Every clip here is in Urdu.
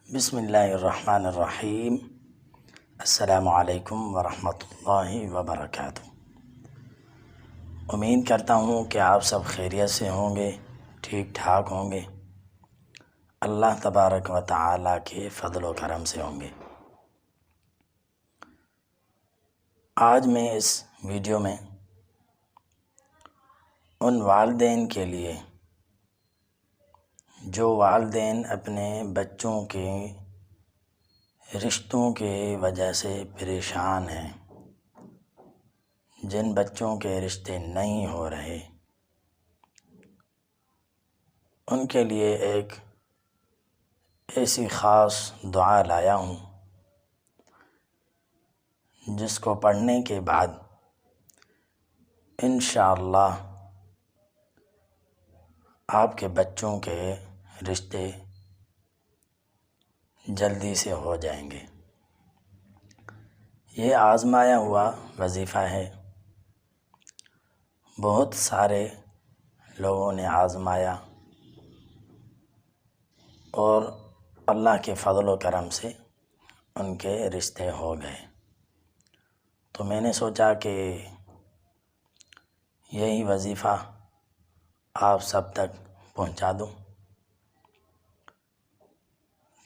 بسم اللہ الرحمن الرحیم۔ السلام علیکم ورحمۃ اللہ وبرکاتہ۔ امید کرتا ہوں کہ آپ سب خیریت سے ہوں گے، ٹھیک ٹھاک ہوں گے، اللہ تبارک و تعالیٰ کے فضل و کرم سے ہوں گے۔ آج میں اس ویڈیو میں ان والدین کے لیے جو والدین اپنے بچوں کے رشتوں کے وجہ سے پریشان ہیں، جن بچوں کے رشتے نہیں ہو رہے، ان کے لیے ایک ایسی خاص دعا لایا ہوں جس کو پڑھنے کے بعد انشاءاللہ آپ کے بچوں کے رشتے جلدی سے ہو جائیں گے۔ یہ آزمایا ہوا وظیفہ ہے، بہت سارے لوگوں نے آزمایا اور اللہ کے فضل و کرم سے ان کے رشتے ہو گئے۔ تو میں نے سوچا کہ یہی وظیفہ آپ سب تک پہنچا دوں۔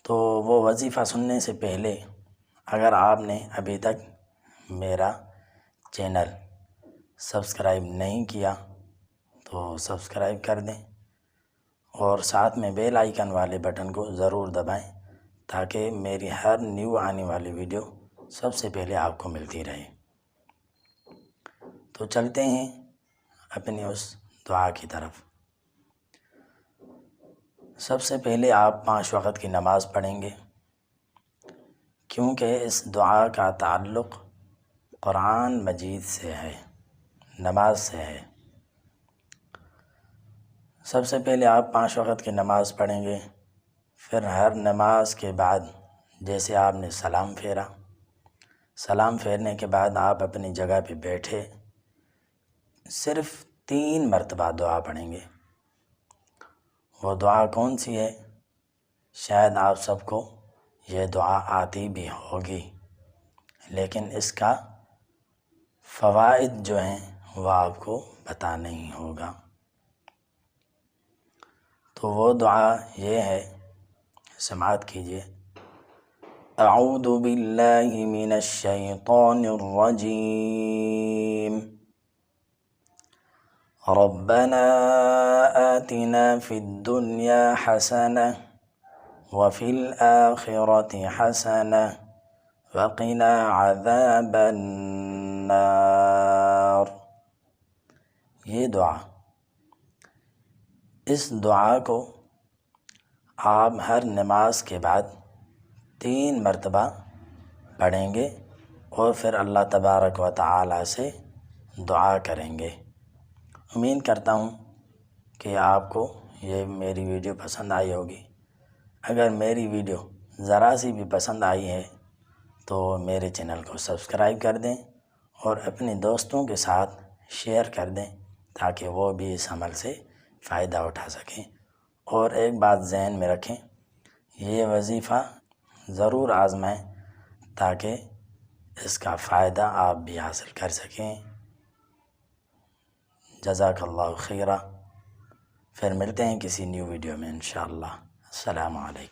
تو وہ وظیفہ سننے سے پہلے اگر آپ نے ابھی تک میرا چینل سبسکرائب نہیں کیا تو سبسکرائب کر دیں اور ساتھ میں بیل آئیکن والے بٹن کو ضرور دبائیں تاکہ میری ہر نیو آنے والی ویڈیو سب سے پہلے آپ کو ملتی رہے۔ تو چلتے ہیں اپنی اس دعا کی طرف۔ سب سے پہلے آپ 5 وقت کی نماز پڑھیں گے، کیونکہ اس دعا کا تعلق قرآن مجید سے ہے، نماز سے ہے۔ سب سے پہلے آپ 5 وقت کی نماز پڑھیں گے، پھر ہر نماز کے بعد جیسے آپ نے سلام پھیرا، سلام پھیرنے کے بعد آپ اپنی جگہ پہ بیٹھے صرف 3 مرتبہ دعا پڑھیں گے۔ وہ دعا کون سی ہے؟ شاید آپ سب کو یہ دعا آتی بھی ہوگی، لیکن اس کا فوائد جو ہیں وہ آپ کو پتہ نہیں ہوگا۔ تو وہ دعا یہ ہے، سماعت کیجیے۔ اعوذ باللہ من الشیطان الرجیم، ربنا آتنا فی الدنیا حسنہ وفی الآخرۃ حسنہ وقنا عذاب النار۔ یہ دعا، اس دعا کو آپ ہر نماز کے بعد 3 مرتبہ پڑھیں گے اور پھر اللہ تبارک و تعالیٰ سے دعا کریں گے۔ امید کرتا ہوں کہ آپ کو یہ میری ویڈیو پسند آئی ہوگی۔ اگر میری ویڈیو ذرا سی بھی پسند آئی ہے تو میرے چینل کو سبسکرائب کر دیں اور اپنے دوستوں کے ساتھ شیئر کر دیں تاکہ وہ بھی اس عمل سے فائدہ اٹھا سکیں۔ اور ایک بات ذہن میں رکھیں، یہ وظیفہ ضرور آزمائیں تاکہ اس کا فائدہ آپ بھی حاصل کر سکیں۔ جزاک اللہ خیرہ۔ پھر ملتے ہیں کسی نیو ویڈیو میں انشاءاللہ۔ السلام علیکم۔